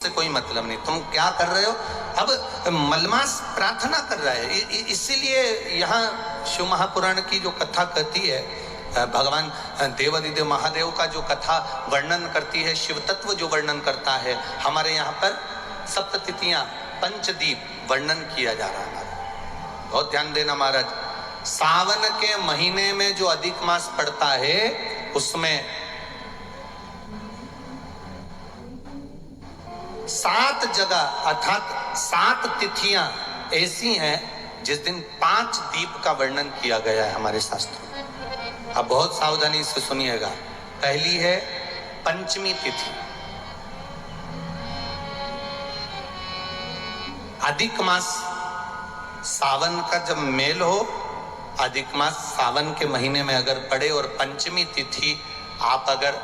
से कोई मतलब नहीं, तुम क्या कर रहे हो। अब मलमास प्रार्थना कर रहा है, इसीलिए यहाँ शिव महापुराण की जो कथा कहती है, भगवान देवादिदेव महादेव का जो कथा वर्णन करती है, शिव तत्व जो वर्णन करता है, हमारे यहाँ पर सप्ततिथियां पंचदीप वर्णन किया जा रहा है। बहुत ध्यान देना महाराज, सावन के महीने में जो अधिक मास पड़ता है उसमें 7 जगह अर्थात 7 तिथियां ऐसी हैं जिस दिन 5 दीप का वर्णन किया गया है हमारे शास्त्रों में। अब बहुत सावधानी से सुनिएगा। पहली है पंचमी तिथि। अधिक मास सावन का जब मेल हो, अधिक मास सावन के महीने में अगर पड़े और पंचमी तिथि आप अगर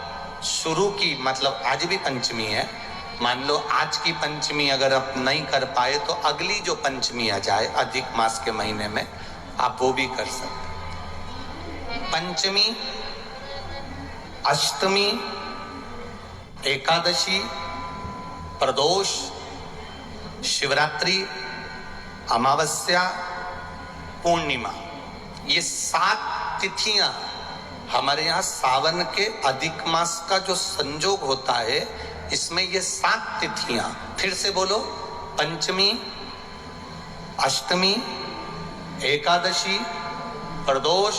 शुरू की, मतलब आज भी पंचमी है, मान लो आज की पंचमी अगर आप नहीं कर पाए तो अगली जो पंचमी आ जाए अधिक मास के महीने में आप वो भी कर सकते। पंचमी, अष्टमी, एकादशी, प्रदोष, शिवरात्रि, अमावस्या, पूर्णिमा, ये 7 तिथियां हमारे यहाँ सावन के अधिक मास का जो संजोग होता है, इसमें ये 7 तिथियां, फिर से बोलो, पंचमी, अष्टमी, एकादशी, प्रदोष,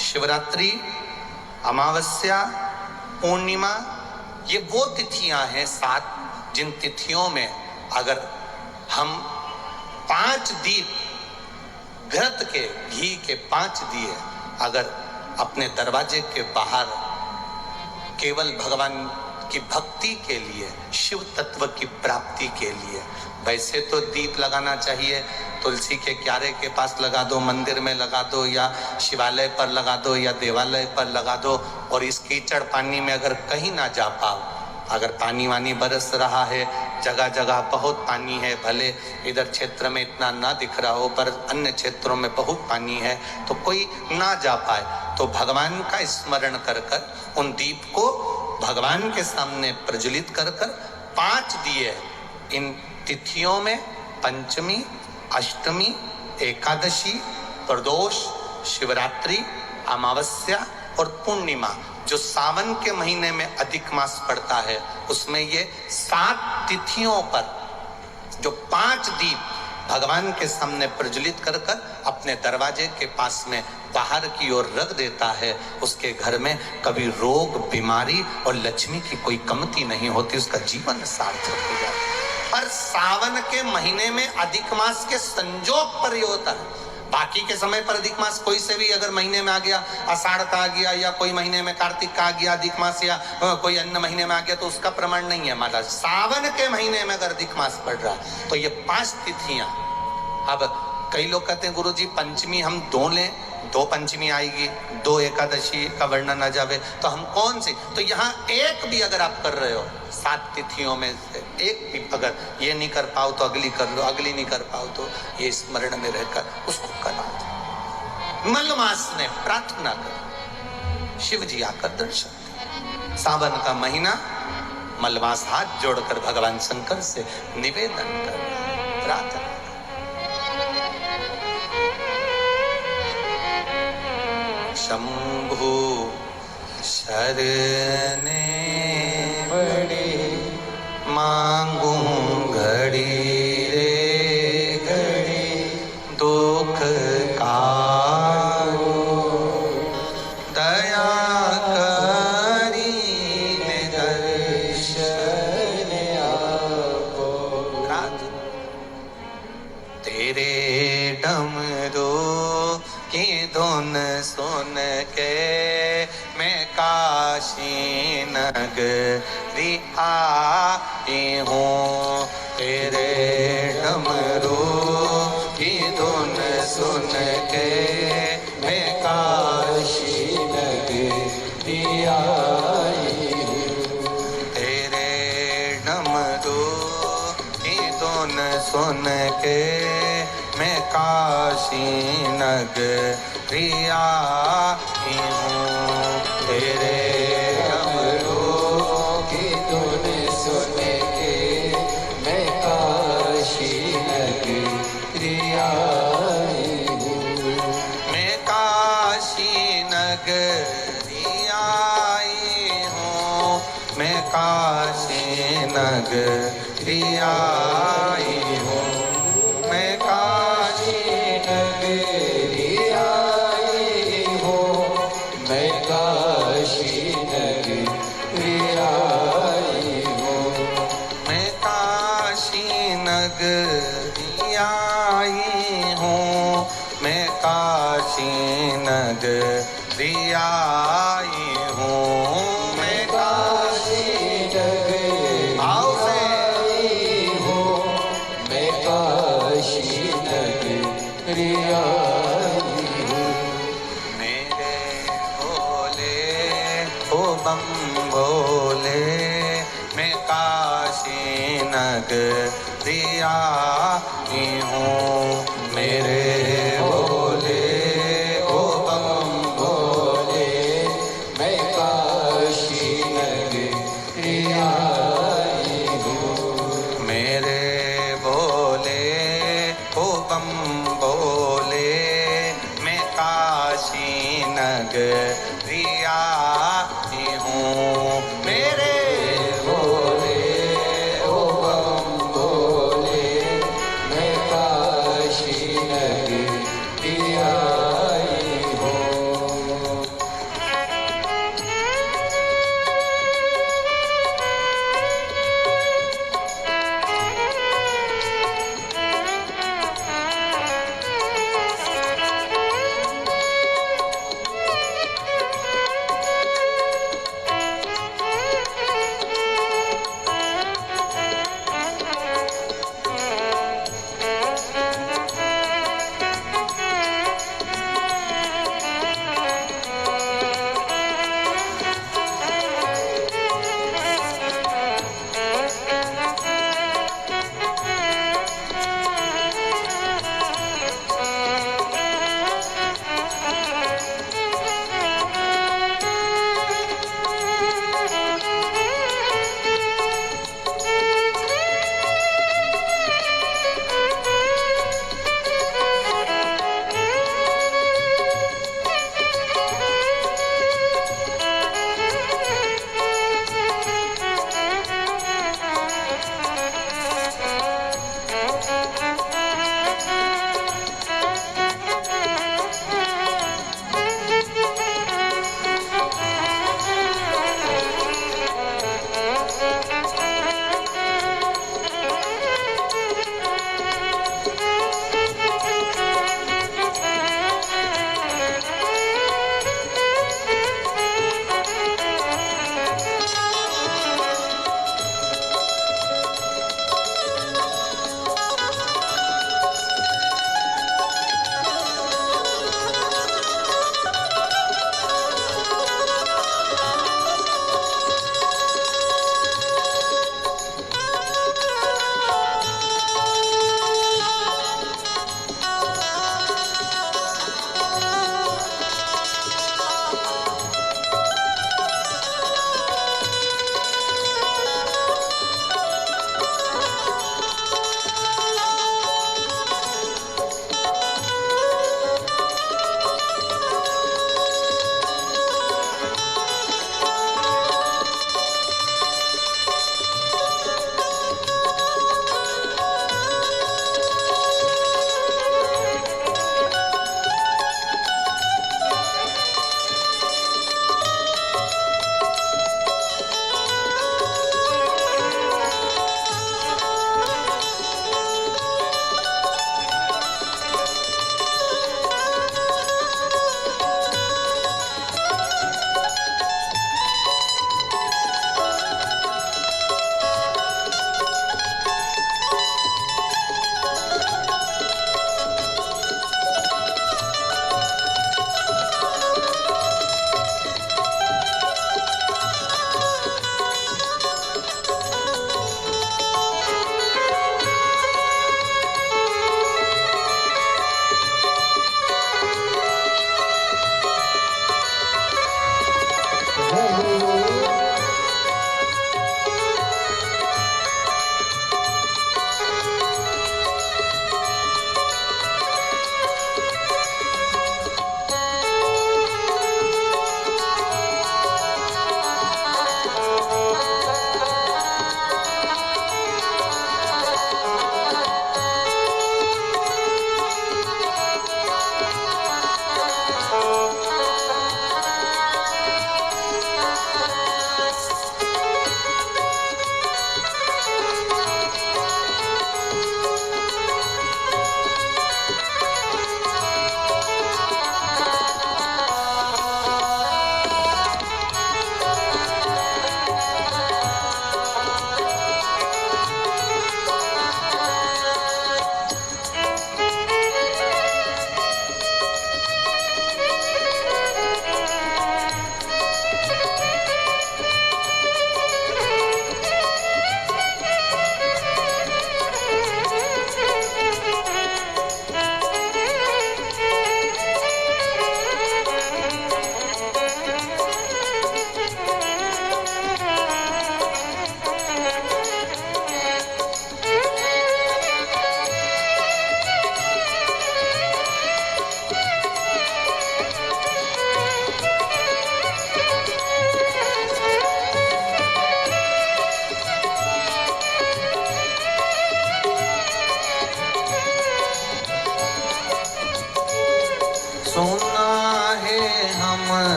शिवरात्रि, अमावस्या, पूर्णिमा, ये वो तिथियां हैं 7 जिन तिथियों में अगर हम 5 दीप घृत के, घी के 5 दिए अगर अपने दरवाजे के बाहर केवल भगवान की भक्ति के लिए, शिव तत्व की प्राप्ति के लिए, वैसे तो दीप लगाना चाहिए, तुलसी के क्यारे के पास लगा दो, मंदिर में लगा दो, या शिवालय पर लगा दो, या देवालय पर लगा दो। और इस कीचड़ पानी में अगर कहीं ना जा पाओ, अगर पानी वानी बरस रहा है, जगह जगह बहुत पानी है, भले इधर क्षेत्र में इतना ना दिख रहा हो पर अन्य क्षेत्रों में बहुत पानी है, तो कोई ना जा पाए तो भगवान का स्मरण कर कर उन दीप को भगवान के सामने प्रज्वलित कर कर 5 दिए इन तिथियों में, पंचमी, अष्टमी, एकादशी, प्रदोष, शिवरात्रि, अमावस्या और पूर्णिमा, जो सावन के महीने में अधिक मास पड़ता है, उसमें ये 7 तिथियों पर जो 5 दीप भगवान के सामने प्रज्वलित कर कर अपने दरवाजे के पास में बाहर की ओर रख देता है, उसके घर में कभी रोग, बीमारी और लक्ष्मी की कोई कमती नहीं होती, उसका जीवन सार्थक हो जाता है। पर सावन के महीने में अधिक मास के संजोग पर ये होता है। बाकी के समय पर अधिक मास कोई से भी अगर महीने में आ गया, आषाढ़ का आ गया, या कोई महीने में कार्तिक का आ गया अधिक मास, या कोई अन्य महीने में आ गया, तो उसका प्रमाण नहीं है महाराज। सावन के महीने में अगर अधिक मास पड़ रहा तो ये 5 तिथियां। अब कई लोग कहते हैं गुरुजी पंचमी हम 2 लें, 2 पंचमी आएगी, 2 एकादशी का वर्णन आ जावे, तो हम कौन सी? तो यहाँ एक भी अगर आप कर रहे हो 7 तिथियों में से एक भी अगर ये नहीं कर पाओ तो अगली कर लो, अगली नहीं कर पाओ तो ये स्मरण में रहकर उसको करा दो। मलमास ने प्रार्थना कर, शिव जी आकर दर्शन। सावन का महीना, मलमास हाथ जोड़कर भगवान शंकर से निवेदन कर, प्रार्थना। शंभु शरणे पड़े, मांगू घड़ी रे घड़ी, दुख कारो दया करी दर्शन आपो। तेरे डमरू की धुन सुन के मैं काशी नगरी आई हूँ, तेरे डमरू की धुन सुन के मैं काशी नगरी आई हूँ, तेरे डमरू की धुन सुन के मैं काशी नगरी आई हूँ, तेरे डमरू की धुन सुन के नगरी आई हूँ, मैं काशी नगरी आई हूँ, मैं काशी नगरी आई हूँ, मैं काशी नगरी आई हूँ, मैं काशी नगरी आई हूँ, मैं काशी नगरी भाव से आई हूँ, मैं काशी नगरी आई हूँ, मेरे भोले ओ बम भोले, मैं काशी नगरी आई हूँ, मेरे भोले ओ बम भोले मैं काशी नगरी आई हूँ, मेरे भोले ओ बम भोले, मैं काशी नगरी आई हूँ, मेरे भोले ओ बम भोले मैं काशी नगरी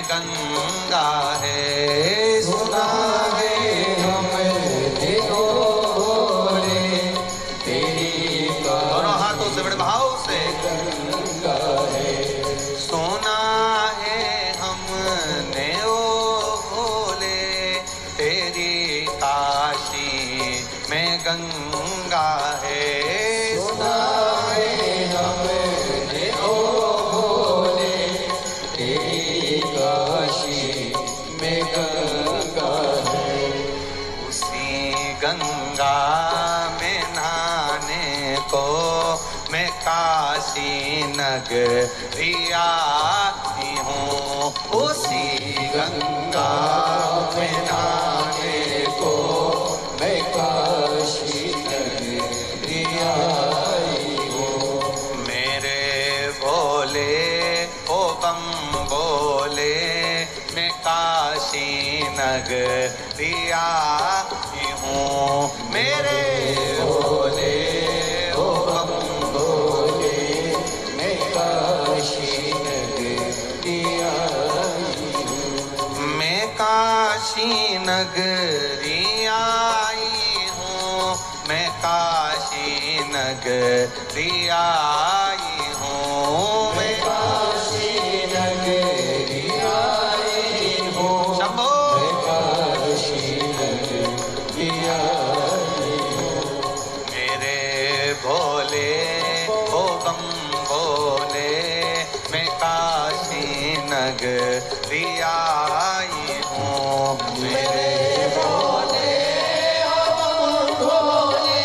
गंगा है। सुना है हमने ओरे तेरी दोनों हाथों से बड़े भाव से गंगा है। सुना है हमने ओ भोले तेरी काशी में गंगा है। सुना है हमने ओ भोले तेरी काशी में गंगा है। उसी गंगा में नहाने को मैं काशी नगरी आई हूँ। उसी गंगा में नहाने को मैं काशी नगरी आई हूँ। मेरे भोले ओ बम बोले मैं काशी नगरी आई हूँ। मेरे भोले ओ बम बोले मैं काशी नगरी आई हूँ। मैं काशी नगरी आई हूँ। मैं काशी नगरी आई हूँ। मैं काशी नगरी आई हूँ। शंभो मैं काशी नगरी आई हूँ। मेरे भोले ओ बम भोले मैं काशी नगरी आई हूँ। मेरे भोले ओ भोले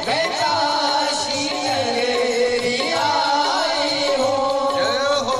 मैं काशी नगरी आई हूँ। जय हो।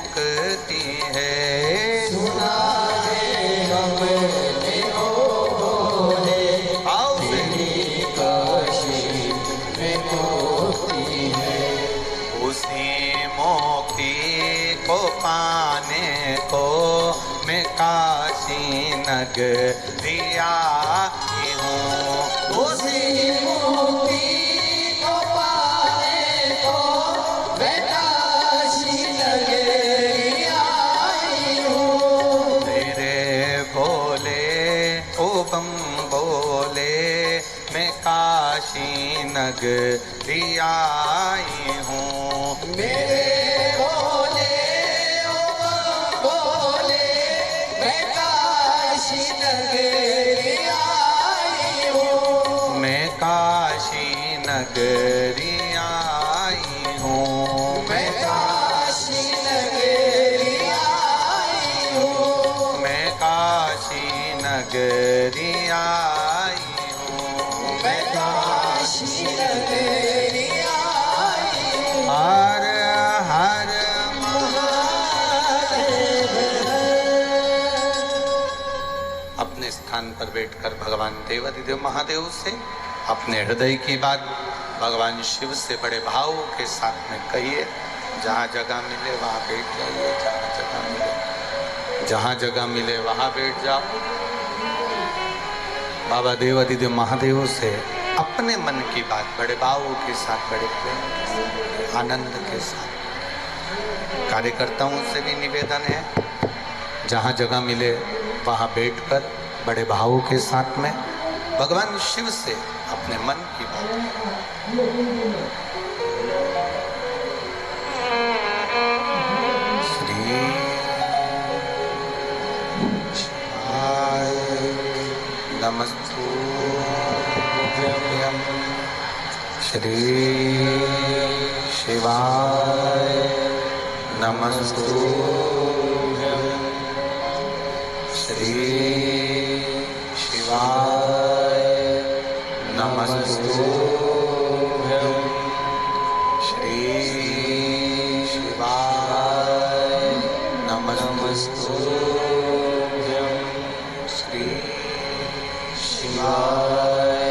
मुक्ति है। सुना है हमने ओ भोले, आओ से तेरी काशी में मुक्ति है। उसी मुक्ति को पाने को मैं काशी नगरी आई हूँ। उसी मुक्ति को पाने को मैं काशी नगरी आई हूँ। तेरे बोले ओ बम बोले मैं काशी नगरी आई हूँ। मेरे बोले ओ बोले मैं काशी नगरी आई हूँ। मैं काशी नगरी आई हूँ। मैं काशी नगरी आई हूँ। मैं काशी नगरी आई हूँ। मैं काशी नगरी आई हूँ। हर हर महादेव। अपने स्थान पर बैठकर भगवान देवादिदेव महादेव से अपने हृदय की बात भगवान शिव से बड़े भाव के साथ में कहिए। जहाँ जगह मिले वहाँ बैठ जाइए। जहाँ जगह मिले वहाँ बैठ जाओ। बाबा देवादिदेव महादेव से अपने मन की बात बड़े भाव के साथ, बड़े प्रेम के साथ, आनंद के साथ। कार्यकर्ताओं से भी निवेदन है, जहाँ जगह मिले वहाँ बैठकर बड़े भाव के साथ में भगवान शिव से अपने मन की बात। श्री शिवाय नमस्तुभ्यं। श्री शिवाय नमस्तुभ्यं। श्री शिवाय नमस्तुभ्यं। श्री शिवाय नमस्तुभ्यं। श्री शिवाय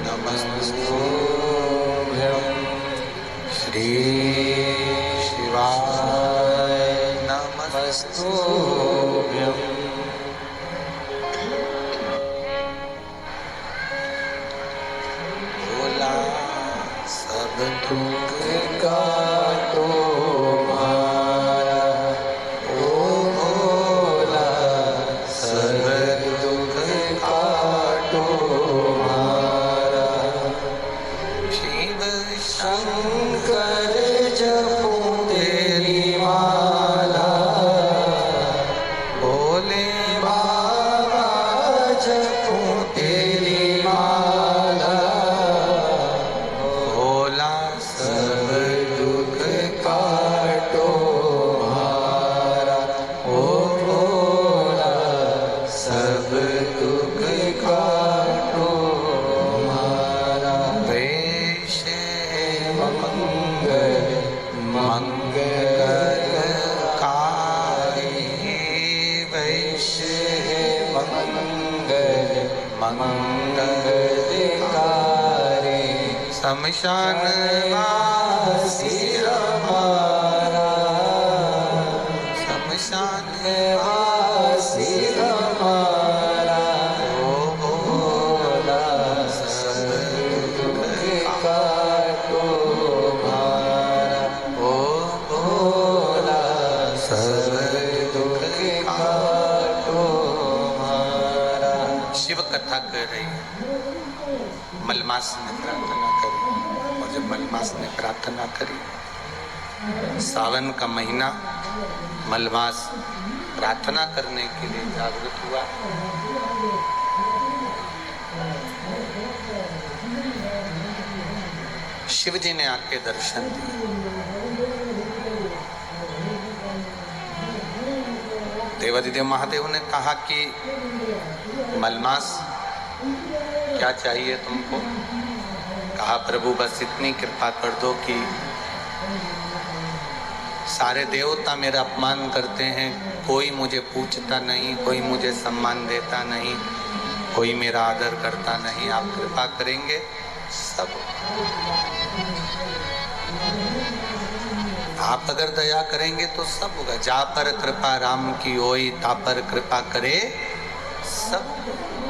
नमस्तुभ्यं। श्री शिवाय नमस्तुभ्यं। भोला सब दुख काटो मारा, ओ भोला सब दुख काटो मारा। शिव शंकर जपो तेरी माला, भोले बाबा जपो तेरी माला। भोला सब दुख काटो मारा, ओ भोला सब दुख काटो मारा। वैश्य मंगल मंगलकारी, वैश्य मंगल मंगलकारी। शमशान वासी हमारा, शमशान वासी हमारा। ओ भोला सब दुख काटो मारा, ओ भोला सब दुख काटो मारा। शिव कथा कर रही है, मलमास ने प्रार्थना करी। और जब मलमास ने प्रार्थना करी, सावन का महीना मलमास प्रार्थना करने के लिए जागृत हुआ। शिव जी ने आके दर्शन दिए। देवादिदेव महादेव ने कहा कि मलमास क्या चाहिए तुमको? कहा प्रभु बस इतनी कृपा कर दो कि सारे देवता मेरा अपमान करते हैं, कोई मुझे पूछता नहीं, कोई मुझे सम्मान देता नहीं, कोई मेरा आदर करता नहीं। आप कृपा करेंगे सब, आप अगर दया करेंगे तो सब होगा। जा पर कृपा राम की होई, ता पर कृपा करे सब।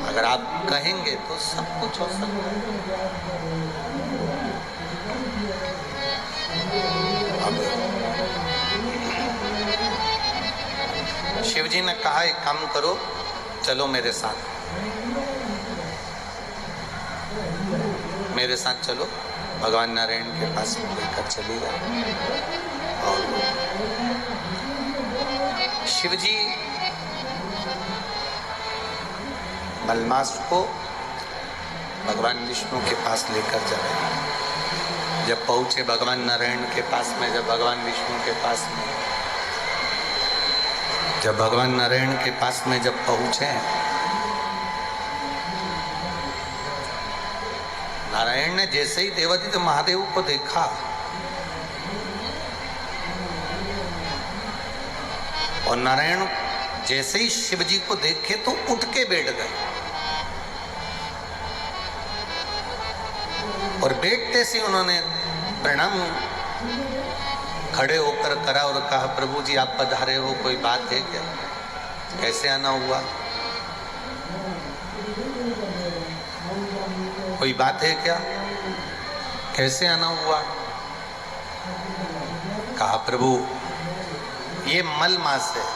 अगर आप कहेंगे तो सब कुछ हो सकता है। शिव जी ने कहा एक काम करो, चलो मेरे साथ, मेरे साथ चलो। भगवान नारायण के पास लेकर चली गई और शिव जी मलमास को भगवान विष्णु के पास लेकर जा रहे हैं। जब पहुंचे भगवान नारायण के पास में, जब भगवान विष्णु के पास में, जब भगवान नारायण के पास में जब पहुंचे, नारायण ने जैसे ही देवादित्य महादेव को देखा और नारायण जैसे ही शिव जी को देखे तो उठ के बैठ गए और बैठते से उन्होंने प्रणाम खड़े होकर करा और कहा, प्रभु जी आप पधारे हो, कोई बात है क्या? कैसे आना हुआ? कोई बात है क्या? कैसे आना हुआ? कहा, प्रभु ये मल मास है।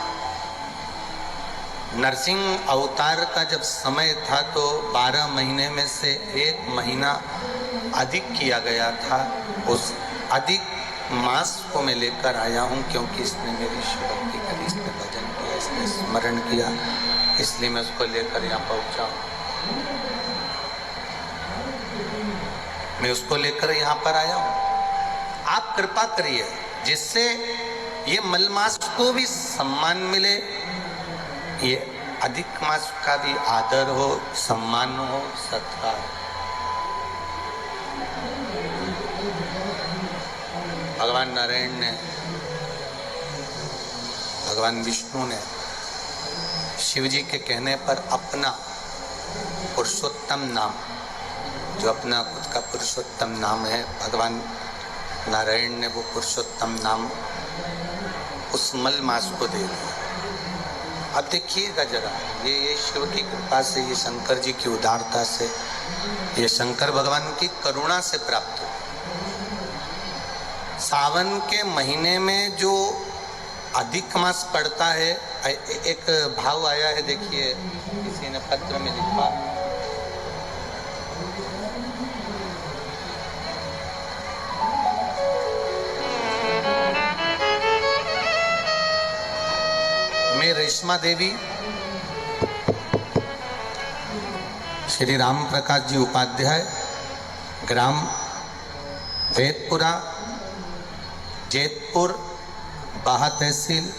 नरसिंह अवतार का जब समय था तो 12 महीने में से 1 महीना अधिक किया गया था। उस अधिक मास को मैं लेकर आया हूँ क्योंकि इसने मेरी शिवभक्ति करी, इसने भजन किया, इसने स्मरण किया, इसलिए मैं उसको लेकर यहाँ पहुँचा हूँ। मैं उसको लेकर यहाँ पर आया हूँ। आप कृपा करिए जिससे ये मलमास को भी सम्मान मिले, ये अधिक मास का भी आदर हो, सम्मान हो, सत्कार। भगवान नारायण ने, भगवान विष्णु ने शिव जी के कहने पर अपना पुरुषोत्तम नाम, जो अपना खुद का पुरुषोत्तम नाम है, भगवान नारायण ने वो पुरुषोत्तम नाम उस मल मास को दे दिया। अब देखिएगा जरा, ये शिव की कृपा से, ये शंकर जी की उदारता से, ये शंकर भगवान की करुणा से प्राप्त हो। सावन के महीने में जो अधिक मास पड़ता है, एक भाव आया है, देखिए किसी ने पत्र में लिखा, मैं रेशमा देवी श्री राम प्रकाश जी उपाध्याय, ग्राम वेदपुरा, जैतपुर, बाहा तहसील,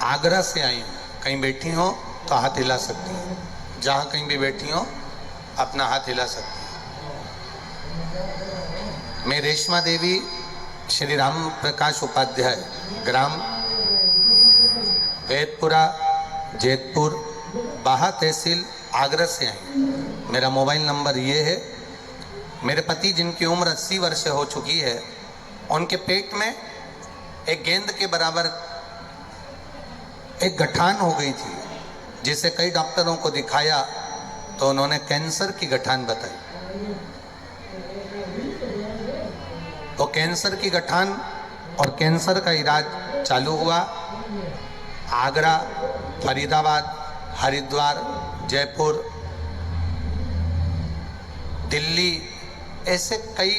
आगरा से आई हूँ। कहीं बैठी हो तो हाथ हिला सकती हैं, जहाँ कहीं भी बैठी हो अपना हाथ हिला सकती हैं। मैं रेशमा देवी श्री राम प्रकाश उपाध्याय, ग्राम वेदपुरा, जैतपुर, बाहा तहसील, आगरा से आई। मेरा मोबाइल नंबर ये है। मेरे पति जिनकी उम्र 80 वर्ष हो चुकी है, उनके पेट में एक गेंद के बराबर एक गठान हो गई थी, जिसे कई डॉक्टरों को दिखाया तो उन्होंने कैंसर की गठान बताई। तो कैंसर की गठान और कैंसर का इलाज चालू हुआ। आगरा, फरीदाबाद, हरिद्वार, जयपुर, दिल्ली, ऐसे कई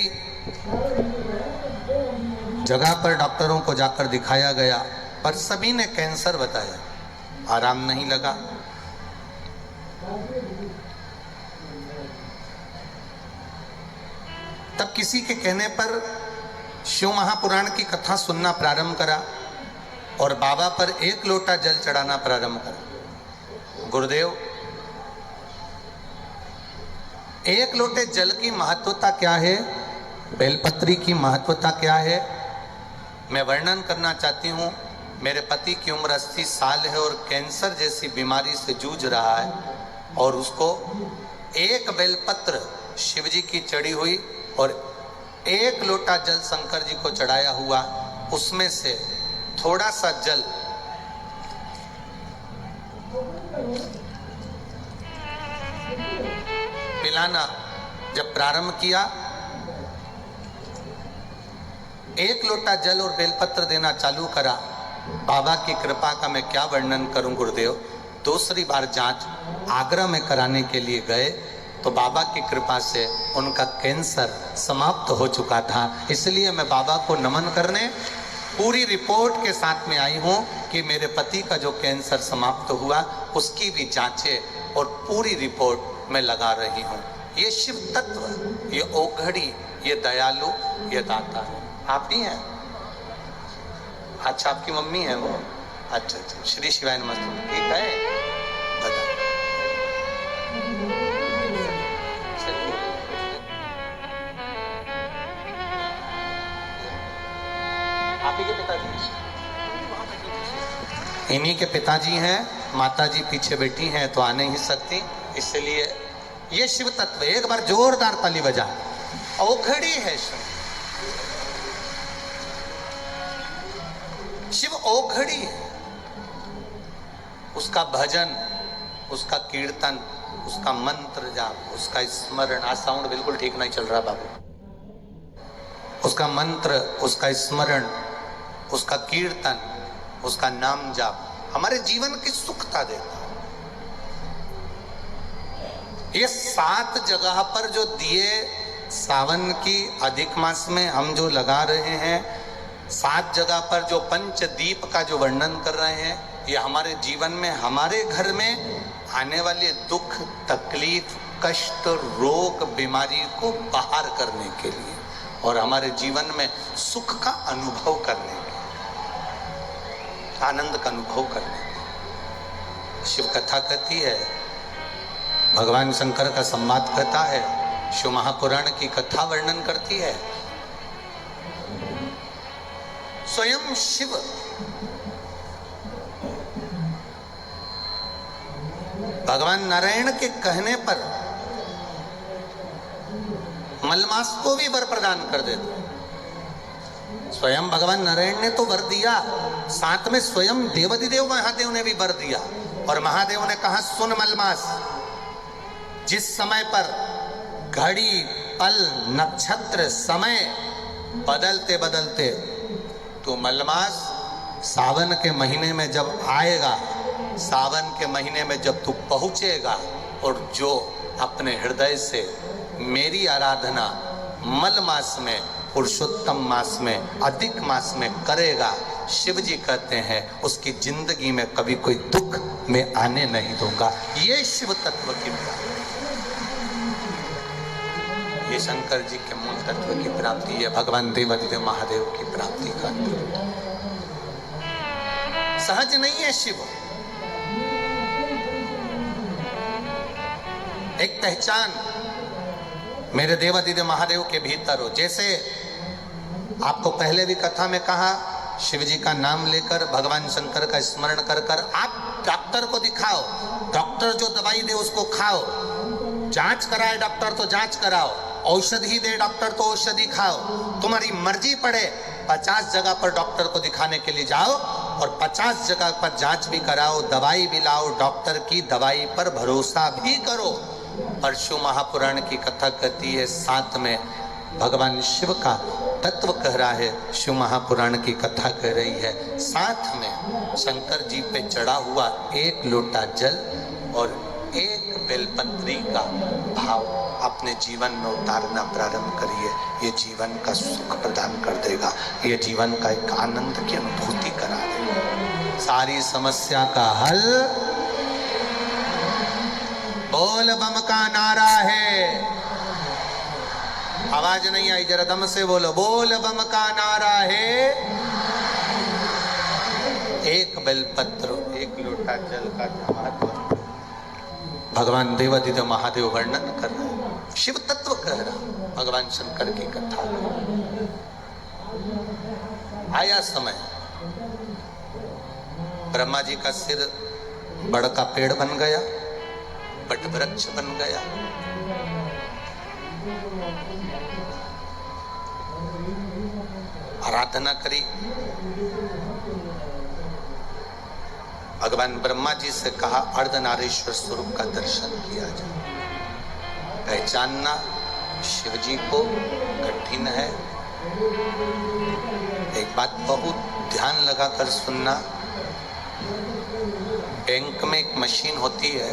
जगह पर डॉक्टरों को जाकर दिखाया गया, पर सभी ने कैंसर बताया। आराम नहीं लगा। तब किसी के कहने पर शिव महापुराण की कथा सुनना प्रारंभ करा और बाबा पर 1 लोटा जल चढ़ाना प्रारंभ करा। गुरुदेव, 1 लोटे जल की महत्वता क्या है? बेलपत्री की महत्वता क्या है? मैं वर्णन करना चाहती हूँ। मेरे पति की उम्र 80 साल है और कैंसर जैसी बीमारी से जूझ रहा है, और उसको एक बेलपत्र शिव जी की चढ़ी हुई और एक लोटा जल शंकर जी को चढ़ाया हुआ, उसमें से थोड़ा सा जल पिलाना जब प्रारंभ किया, एक लोटा जल और बेलपत्र देना चालू करा। बाबा की कृपा का मैं क्या वर्णन करूं गुरुदेव। दूसरी बार जांच आगरा में कराने के लिए गए तो बाबा की कृपा से उनका कैंसर समाप्त हो चुका था। इसलिए मैं बाबा को नमन करने पूरी रिपोर्ट के साथ में आई हूं कि मेरे पति का जो कैंसर समाप्त हुआ उसकी भी जांचें और पूरी रिपोर्ट मैं लगा रही हूं। ये शिव तत्व, ये ओघड़ी, ये दयालु, ये दाता है। आप ही हैं? अच्छा, आपकी मम्मी है वो? अच्छा अच्छा, श्री शिवाय नमस्ते। ठीक है, बता। आप ही के पिताजी? इन्हीं के पिताजी हैं। माताजी पीछे बैठी हैं तो आ नहीं सकती, इसलिए ये शिव तत्व। एक बार जोरदार ताली बजा। ओघड़ी है शिव, शिव ओघड़ी है। उसका भजन, उसका कीर्तन, उसका मंत्र जाप, उसका स्मरण। आज साउंड बिल्कुल ठीक नहीं चल रहा बाबू। उसका मंत्र, उसका स्मरण, उसका कीर्तन, उसका नाम जाप हमारे जीवन की सुखता देता है। ये 7 जगह पर जो दिए सावन की अधिक मास में हम जो लगा रहे हैं, 7 जगह पर जो पंचदीप का जो वर्णन कर रहे हैं, ये हमारे जीवन में, हमारे घर में आने वाले दुख, तकलीफ, कष्ट, रोग, बीमारी को बाहर करने के लिए और हमारे जीवन में सुख का अनुभव करने के लिए, आनंद का अनुभव करने के लिए। शिव कथा कहती है, भगवान शंकर का संवाद कहता है, शिव महापुराण की कथा वर्णन करती है। स्वयं शिव भगवान नारायण के कहने पर मलमास को भी वर प्रदान कर देते। स्वयं भगवान नारायण ने तो वर दिया, साथ में स्वयं देवाधिदेव महादेव ने भी वर दिया। और महादेव ने कहा, सुन मलमास, जिस समय पर घड़ी, पल, नक्षत्र, समय बदलते बदलते तो मलमास सावन के महीने में जब आएगा, सावन के महीने में जब तू पहुंचेगा और जो अपने हृदय से मेरी आराधना मल मास में, पुरुषोत्तम मास में, अधिक मास में करेगा, शिव जी कहते हैं उसकी जिंदगी में कभी कोई दुख में आने नहीं दूंगा। ये शिव तत्व की प्राप्ति, ये शंकर जी के मूल तत्व की प्राप्ति है, भगवान देवाधिदेव महादेव की प्राप्ति का। सहज नहीं है शिव, एक पहचान मेरे देवाधिदेव महादेव के भीतर हो। जैसे आपको पहले भी कथा में कहा, शिव जी का नाम लेकर, भगवान शंकर का स्मरण कर कर आप डॉक्टर को दिखाओ, डॉक्टर जो दवाई दे उसको खाओ, जांच कराए डॉक्टर तो जांच कराओ, औषधि दे डॉक्टर तो औषधि खाओ। तुम्हारी मर्जी पड़े 50 जगह पर डॉक्टर को दिखाने के लिए जाओ और 50 जगह पर जांच भी कराओ, दवाई भी लाओ, डॉक्टर की दवाई पर भरोसा भी करो। पर शिव महापुराण की कथा कहती है, साथ में भगवान शिव का तत्व कह रहा है, शिव महापुराण की कथा कह रही है, साथ में शंकर जी पे चढ़ा हुआ एक लोटा जल और एक बेलपत्री का भाव अपने जीवन में उतारना प्रारंभ करिए। ये जीवन का सुख प्रदान कर देगा, ये जीवन का एक आनंद की अनुभूति करा देगा, सारी समस्या का हल बोल बम का नारा है। आवाज नहीं आई, जरा दम से बोलो, बोल बम का नारा है। एक बेलपत्र, एक लोटा जल का महत्व भगवान देवाधिदेव महादेव वर्णन कर रहे हैं, शिव तत्व कह रहा, भगवान शंकर की कथा। आया समय, ब्रह्मा जी का सिर बड़ का पेड़ बन गया, वट वृक्ष बन गया। आराधना करी, भगवान ब्रह्मा जी से कहा अर्धनारीश्वर स्वरूप का दर्शन किया जाए। पहचानना शिव जी को कठिन है। एक बात बहुत ध्यान लगाकर सुनना, बैंक में एक मशीन होती है,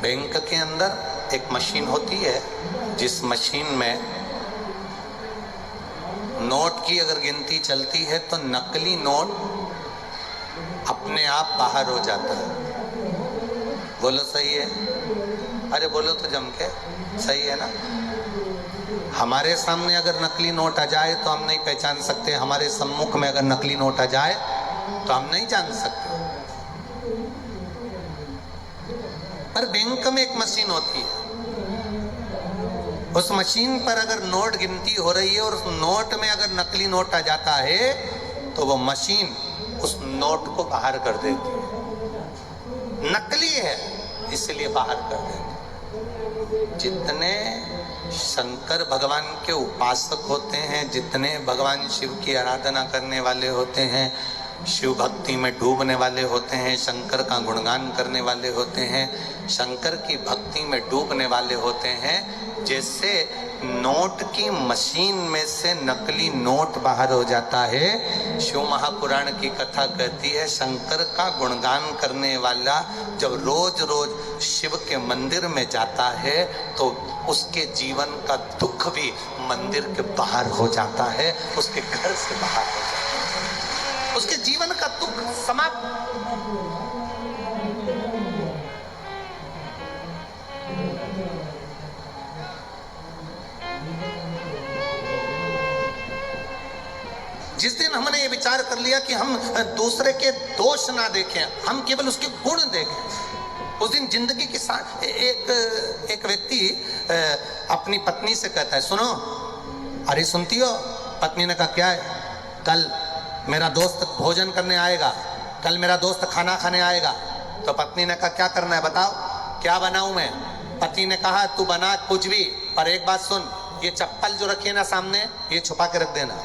बैंक के अंदर एक मशीन होती है जिस मशीन में नोट की अगर गिनती चलती है तो नकली नोट अपने आप बाहर हो जाता है। बोलो सही है? अरे बोलो तो जम के, सही है ना? हमारे सामने अगर नकली नोट आ जाए तो हम नहीं पहचान सकते, हमारे सम्मुख में अगर नकली नोट आ जाए तो हम नहीं जान सकते। पर बैंक में एक मशीन होती है, उस मशीन पर अगर नोट गिनती हो रही है और उस नोट में अगर नकली नोट आ जाता है तो वो मशीन उस नोट को बाहर कर देती है। नकली है इसलिए बाहर कर देती है। जितने शंकर भगवान के उपासक होते हैं, जितने भगवान शिव की आराधना करने वाले होते हैं, शिव भक्ति में डूबने वाले होते हैं, शंकर का गुणगान करने वाले होते हैं, शंकर की भक्ति में डूबने वाले होते हैं, जैसे नोट की मशीन में से नकली नोट बाहर हो जाता है। शिव महापुराण की कथा कहती है शंकर का गुणगान करने वाला जब रोज रोज शिव के मंदिर में जाता है तो उसके जीवन का दुख भी मंदिर के बाहर हो जाता है, उसके घर से बाहर हो जाता है, उसके जीवन का दुख समाप्त। जिस दिन हमने ये विचार कर लिया कि हम दूसरे के दोष ना देखें, हम केवल उसके गुण देखें, उस दिन जिंदगी के साथ एक व्यक्ति अपनी पत्नी से कहता है, सुनो, अरे सुनती हो? पत्नी ने कहा क्या है? कल मेरा दोस्त भोजन करने आएगा, कल मेरा दोस्त खाना खाने आएगा। तो पत्नी ने कहा क्या करना है बताओ, क्या बनाऊं मैं? पति ने कहा तू बना कुछ भी, पर एक बात सुन, ये चप्पल जो रखी है ना सामने, ये छुपा के रख देना।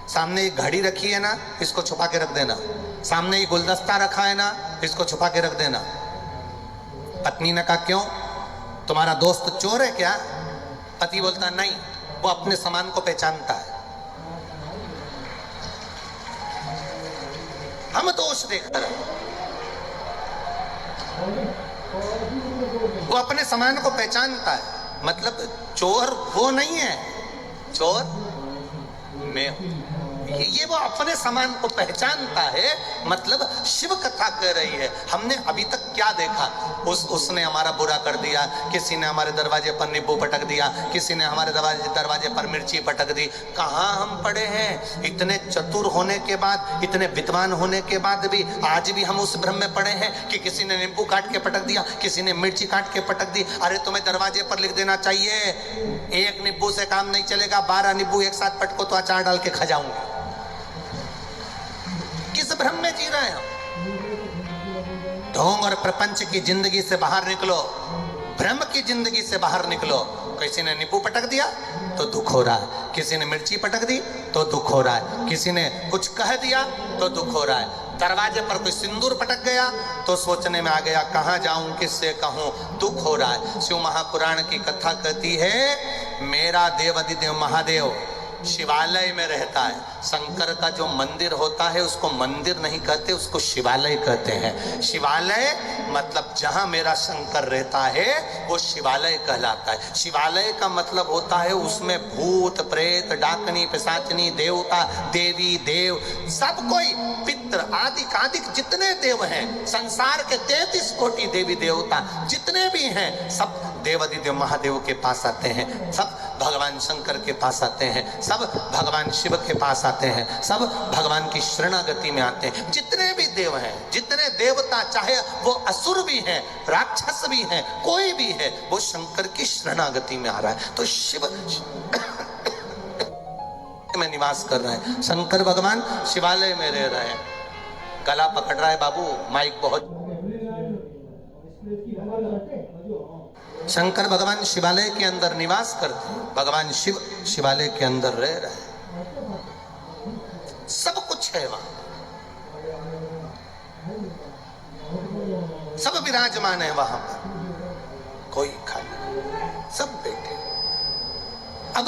सामने एक घड़ी रखी है ना, इसको छुपा के रख देना। सामने ये गुलदस्ता रखा है ना, इसको छुपा के रख देना। पत्नी ने कहा क्यों, तुम्हारा दोस्त चोर है क्या? पति बोलता नहीं, वो अपने सामान को पहचानता है। हम दोष देखकर, वो अपने सामान को पहचानता है। मतलब चोर वो नहीं है, चोर मैं हूं। ये वो अपने सामान को पहचानता है। मतलब शिव कथा कह रही है हमने अभी तक क्या देखा, उसने हमारा बुरा कर दिया, किसी ने हमारे दरवाजे पर नींबू पटक दिया, किसी ने हमारे दरवाजे पर मिर्ची पटक दी। कहाँ हम पड़े हैं? इतने चतुर होने के बाद, इतने विद्वान होने के बाद भी आज भी हम उस भ्रम में पड़े हैं कि किसी ने नींबू काट के पटक दिया, किसी ने मिर्ची काट के पटक दी। अरे तुम्हें दरवाजे पर लिख देना चाहिए, एक नींबू से काम नहीं चलेगा, 12 नींबू एक साथ पटको तो अचार डाल के खा जाऊंगी। किस भ्रम में जी रहे हैं हम? ढोंग और प्रपंच की जिंदगी से बाहर निकलो, भ्रम की जिंदगी से बाहर निकलो। किसी ने नींबू पटक दिया तो दुख हो रहा है, किसी ने मिर्ची पटक दी तो दुख हो रहा है, किसी ने कुछ कह दिया तो दुख हो रहा है, दरवाजे पर कोई सिंदूर पटक गया तो सोचने में आ गया कहां जाऊं, किससे कहूं, दुख हो रहा है। शिव महापुराण की कथा कहती है मेरा देवाधिदेव महादेव शिवालय में रहता है। शंकर का जो मंदिर होता है उसको मंदिर नहीं कहते, उसको शिवालय कहते हैं। शिवालय मतलब जहां मेरा शंकर रहता है वो शिवालय कहलाता है। शिवालय का मतलब होता है उसमें भूत प्रेत डाकनी पिशाचनी देवता देवी देव सब कोई, पितृ आदि आदि जितने देव हैं, संसार के 33 कोटि देवी देवता जितने भी हैं, सब देवाधिदेव महादेव के पास आते हैं, सब भगवान शंकर के पास आते हैं, सब भगवान शिव के पास आते हैं, सब भगवान की शरणागति में आते हैं। जितने भी देव हैं, जितने देवता, चाहे वो असुर भी हैं, राक्षस भी हैं, कोई भी है, वो शंकर की शरणागति में आ रहा है। तो शिव में निवास कर रहे हैं। शंकर भगवान शिवालय में रह रहे हैं। गला पकड़ रहा है बाबू, माइक बहुत। शंकर भगवान शिवालय के अंदर निवास करते हैं। भगवान शिव शिवालय के अंदर रह रहे हैं। सब कुछ है वहां, सब विराजमान है वहां पर, कोई खाली, सब बैठे। अब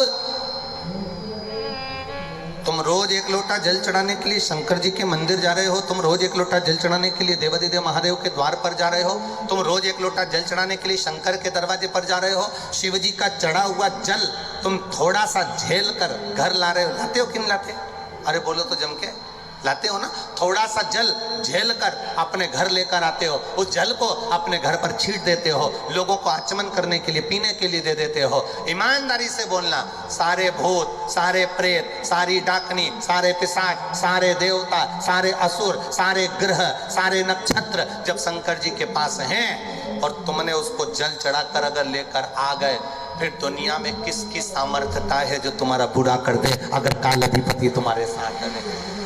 तुम रोज एक लोटा जल चढ़ाने के लिए शंकर जी के मंदिर जा रहे हो, तुम रोज एक लोटा जल चढ़ाने के लिए देवादिदेव महादेव के द्वार पर जा रहे हो, तुम रोज एक लोटा जल चढ़ाने के लिए शंकर के दरवाजे पर जा रहे हो। शिव जी का चढ़ा हुआ जल तुम थोड़ा सा झेल कर घर ला रहे हो। लाते हो कि नहीं लाते? अरे बोलो तो जम के, लाते हो ना? थोड़ा सा जल झेल कर अपने घर लेकर आते हो, उस जल को अपने घर पर छींट देते हो, लोगों को आचमन करने के लिए, पीने के लिए दे देते हो। ईमानदारी से बोलना, सारे भूत, सारे प्रेत, सारी डाकनी, सारे पिशाच, सारे देवता, सारे असुर, सारे ग्रह, सारे नक्षत्र जब शंकर जी के पास हैं और तुमने उसको जल चढ़ाकर अगर लेकर आ गए, फिर दुनिया में किसकी सामर्थ्यता है जो तुम्हारा बुरा कर दे अगर काल अधिपति तुम्हारे साथ है।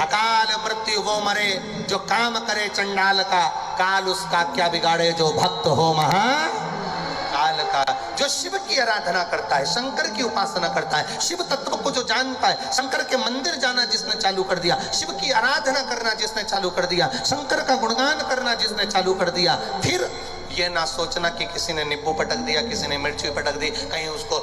अकाल मृत्यु वो मरे जो काम करे चंडाल का, काल उसका क्या बिगाड़े जो भक्त हो महाकाल का। जो शिव की आराधना करता है, शंकर की उपासना करता है, शिव तत्व को जो जानता है, शंकर के मंदिर जाना जिसने चालू कर दिया, शिव की आराधना करना जिसने चालू कर दिया, शंकर का गुणगान करना जिसने चालू कर दिया, फिर ये ना सोचना कि किसी ने नींबू पटक दिया, किसी ने मिर्ची पटक दी, कहीं उसको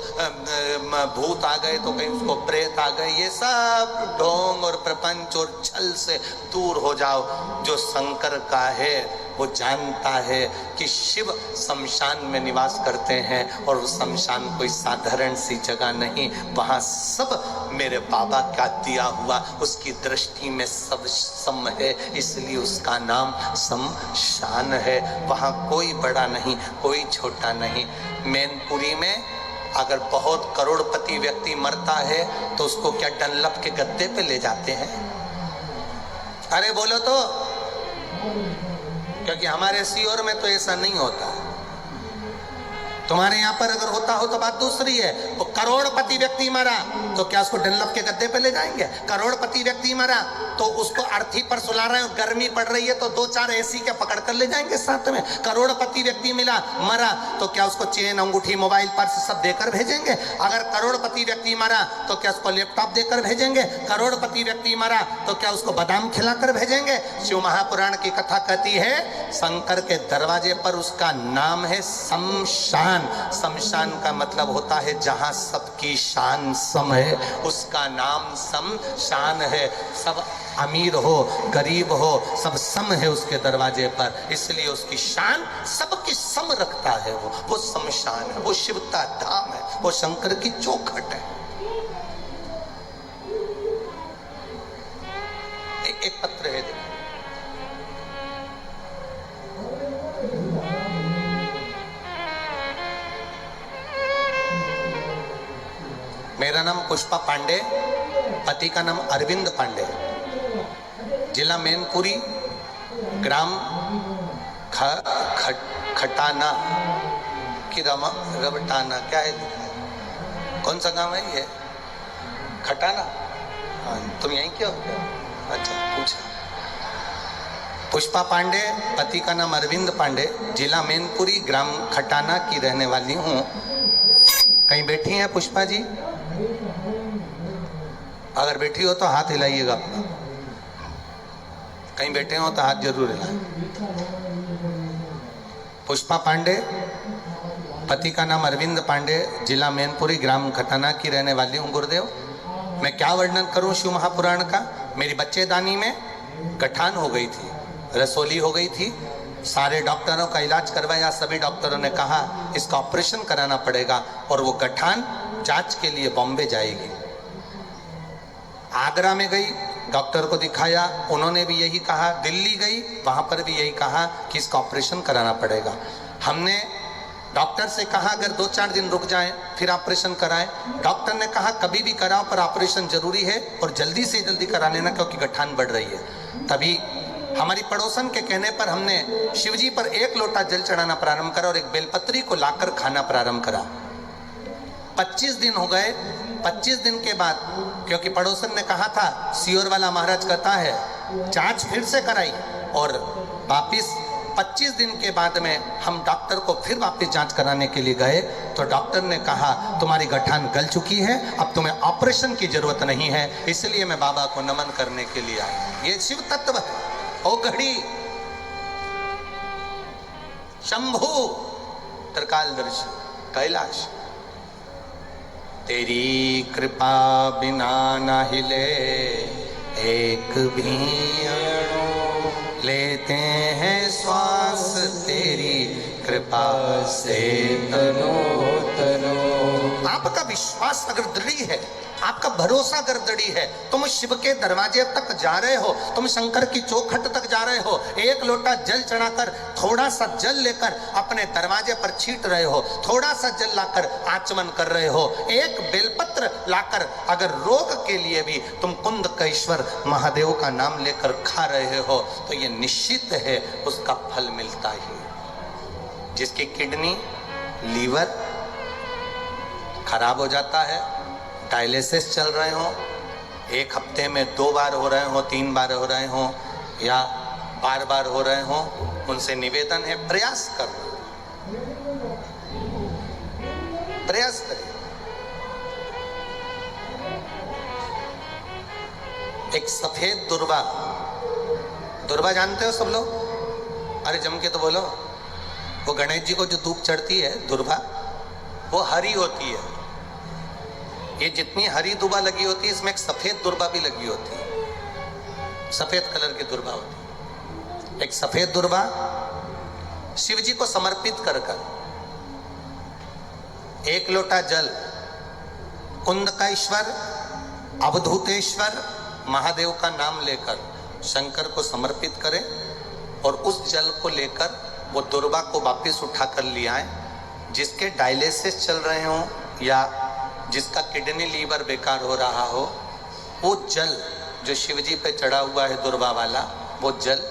भूत आ गए तो कहीं उसको प्रेत आ गए। ये सब ढोंग और प्रपंच और छल से दूर हो जाओ। जो शंकर का है वो जानता है कि शिव शमशान में निवास करते हैं और वो शमशान कोई साधारण सी जगह नहीं, वहाँ सब मेरे बाबा का दिया हुआ, उसकी दृष्टि में सब सम है, इसलिए उसका नाम शमशान है। वहाँ कोई बड़ा नहीं, कोई छोटा नहीं। मैनपुरी में अगर बहुत करोड़पति व्यक्ति मरता है तो उसको क्या डनलप के गद्दे पे ले जाते हैं? अरे बोलो तो, क्योंकि हमारे सीओर में तो ऐसा नहीं होता। तुम्हारे यहाँ पर अगर होता हो तो बात दूसरी है। वो करोड़पति व्यक्ति मरा तो क्या उसको डनलप के गद्दे पे ले जाएंगे? करोड़पति व्यक्ति मरा तो उसको अर्थी पर सुला रहे हैं, गर्मी पड़ रही है तो 2-4 एसी के पकड़ कर ले जाएंगे साथ में। करोड़पति व्यक्ति मरा तो क्या उसको चेन, अंगूठी, मोबाइल, पर्स सब देकर भेजेंगे? अगर करोड़पति व्यक्ति मरा तो क्या उसको लैपटॉप देकर भेजेंगे? करोड़पति व्यक्ति मरा तो क्या उसको बादाम खिलाकर भेजेंगे? शिव महापुराण की कथा कहती है शंकर के दरवाजे पर उसका नाम है शमशान। शमशान का मतलब होता है जहां सबकी शान सम है, उसका नाम शमशान है। सब अमीर हो, गरीब हो, सब सम है उसके दरवाजे पर, इसलिए उसकी शान सबकी सम रखता है। वो शमशान है, वो शिव का धाम है, वो शंकर की चौखट है। एक पत्र है, मेरा नाम पुष्पा पांडे, पति का नाम अरविंद पांडे, जिला मैनपुरी, ग्राम खटाना की रबटाना, क्या है, कौन सा गांव है ये? खटाना। हाँ, तुम यहीं क्यों? अच्छा, पूछा। पुष्पा पांडे, पति का नाम अरविंद पांडे, जिला मैनपुरी, ग्राम खटाना की रहने वाली हूँ। कहीं बैठी हैं पुष्पा जी? अगर बैठी हो तो हाथ हिलाइएगा अपना। कहीं बैठे हो तो हाथ जरूर हिलाएं। पुष्पा पांडे, पति का नाम अरविंद पांडे, जिला मैनपुरी, ग्राम खटाना की रहने वाली हूँ। गुरुदेव, मैं क्या वर्णन करूं शिव महापुराण का। मेरी बच्चेदानी में गठान हो गई थी, रसोली हो गई थी। सारे डॉक्टरों का इलाज करवाया, सभी डॉक्टरों ने कहा इसका ऑपरेशन कराना पड़ेगा और वो गठान जांच के लिए बॉम्बे जाएगी। आगरा में गई, डॉक्टर को दिखाया, उन्होंने भी यही कहा। दिल्ली गई, वहां पर भी यही कहा कि इसका ऑपरेशन कराना पड़ेगा। हमने डॉक्टर से कहा अगर 2-4 दिन रुक जाएं फिर ऑपरेशन कराएं। डॉक्टर ने कहा कभी भी कराओ पर ऑपरेशन जरूरी है और जल्दी से जल्दी करा लेना क्योंकि गठान बढ़ रही है। तभी हमारी पड़ोसन के कहने पर हमने शिवजी पर 1 लोटा जल चढ़ाना प्रारंभ करा और एक बेलपत्री को लाकर खाना प्रारंभ करा। 25 दिन हो गए, 25 दिन के बाद, क्योंकि पड़ोसन ने कहा था, सियोर वाला महाराज कहता है, जांच फिर से कराई और वापिस 25 दिन के बाद में हम डॉक्टर को फिर वापस जांच कराने के लिए गए तो डॉक्टर ने कहा तुम्हारी गठान गल चुकी है, अब तुम्हें ऑपरेशन की जरूरत नहीं है, इसलिए मैं बाबा को नमन करने के लिए आया। ये शिव तत्व है। ओ घड़ी शंभु त्रिकालदर्शी कैलाश, तेरी कृपा बिना ना हिले एक भी अणु, लेते हैं श्वास तेरी कृपा से तनो तनो। आपका विश्वास अगर दृढ़ है, आपका भरोसा अगर दृढ़ है, तुम शिव के दरवाजे तक जा रहे हो, तुम शंकर की चौखट तक जा रहे हो, एक लोटा जल चढ़ाकर, थोड़ा सा जल लेकर अपने दरवाजे पर छींट रहे हो, थोड़ा सा जल लाकर आचमन कर रहे हो, एक बेलपत्र लाकर अगर रोग के लिए भी तुम कुंदकेश्वर महादेव का नाम लेकर खा रहे हो, तो ये निश्चित है उसका फल मिलता ही। जिसकी किडनी, लीवर खराब हो जाता है, डायलिसिस चल रहे हो, एक हफ्ते में 2 बार हो रहे हो, 3 बार हो रहे हो या बार बार हो रहे हो, उनसे निवेदन है प्रयास करो, प्रयास करें। एक सफेद दुर्वा, दुर्वा जानते हो सब लोग? अरे जम के तो बोलो। वो गणेश जी को जो धूप चढ़ती है दुर्वा, वो हरी होती है। ये जितनी हरी दुर्वा लगी होती है, इसमें एक सफेद दुर्वा भी लगी होती है, सफेद कलर की दुर्वा होती है। एक सफेद दुर्वा शिव जी को समर्पित कर एक लोटा जल कुंदकेश्वर अवधूतेश्वर महादेव का नाम लेकर शंकर को समर्पित करें और उस जल को लेकर वो दुर्वा को वापस उठाकर ले आए। जिसके डायलिसिस चल रहे हो या जिसका किडनी लीवर बेकार हो रहा हो, वो जल जो शिव जी पे चढ़ा हुआ है दुर्वा वाला, वो जल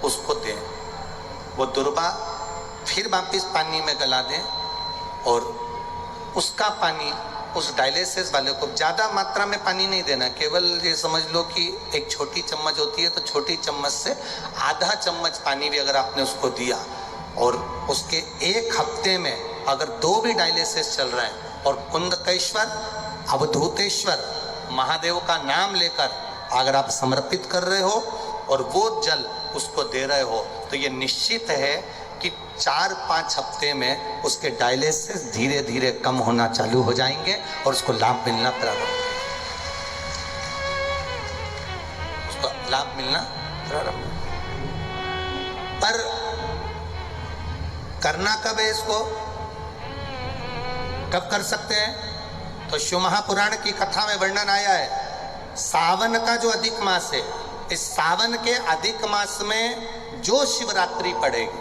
उसको दें। वो दुर्वा फिर वापस पानी में गला दें और उसका पानी उस डायलिसिस वाले को, ज़्यादा मात्रा में पानी नहीं देना, केवल ये समझ लो कि एक छोटी चम्मच होती है तो छोटी चम्मच से आधा चम्मच पानी भी अगर आपने उसको दिया और उसके एक हफ्ते में अगर 2 भी डायलिसिस चल रहे हैं और कुंदकेश्वर अवधूतेश्वर महादेव का नाम लेकर अगर आप समर्पित कर रहे हो और वो जल उसको दे रहे हो, तो ये निश्चित है कि 4-5 हफ्ते में उसके डायलिसिस धीरे धीरे कम होना चालू हो जाएंगे और उसको लाभ मिलना प्रारंभ, उसको लाभ मिलना प्रारंभ। पर करना कब है इसको, कब कर सकते हैं? तो शिव महापुराण की कथा में वर्णन आया है, सावन का जो अधिक मास है, इस सावन के अधिक मास में जो शिवरात्रि पड़ेगी,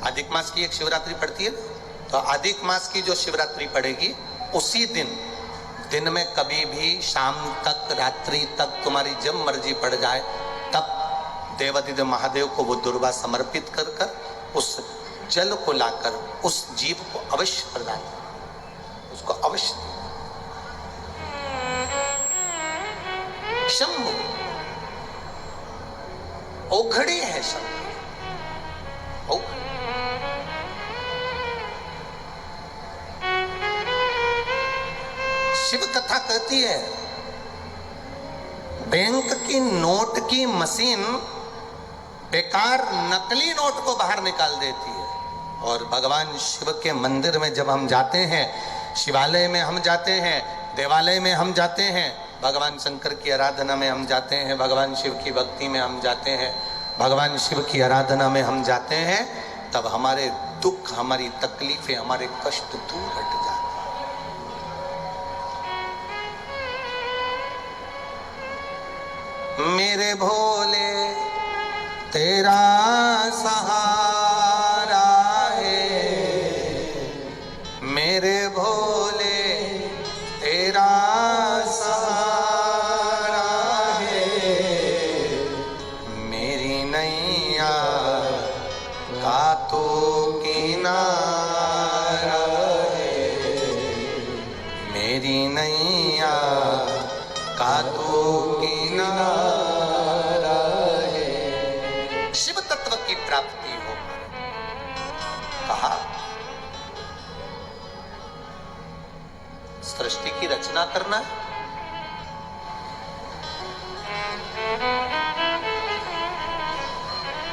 अधिक मास की एक शिवरात्रि पड़ती है, तो अधिक मास की जो शिवरात्रि पड़ेगी उसी दिन में कभी भी शाम तक रात्रि तक तुम्हारी जब मर्जी पड़ जाए, तब देवादिदेव महादेव को वो दुर्वा समर्पित कर कर उस जल को लाकर उस जीव को अवश्य प्रदान, उसको अवश्य। शंभु ओघड़ी है, शंभु ओघड़ी। शिव कथा कहती है बैंक की नोट की मशीन बेकार नकली नोट को बाहर निकाल देती है, और भगवान शिव के मंदिर में जब हम जाते हैं, शिवालय में हम जाते हैं, देवालय में हम जाते हैं, भगवान शंकर की आराधना में हम जाते हैं, भगवान शिव की भक्ति में हम जाते हैं, भगवान शिव की आराधना में हम जाते हैं, तब हमारे दुख, हमारी तकलीफें, हमारे कष्ट दूर हट जाते हैं। मेरे भोले तेरा सहारा है, मेरे भोले तेरा सहारा है, मेरी नैया का तो किनारा है, मेरी नैया की प्राप्ति हो। कहा सृष्टि की रचना करना है।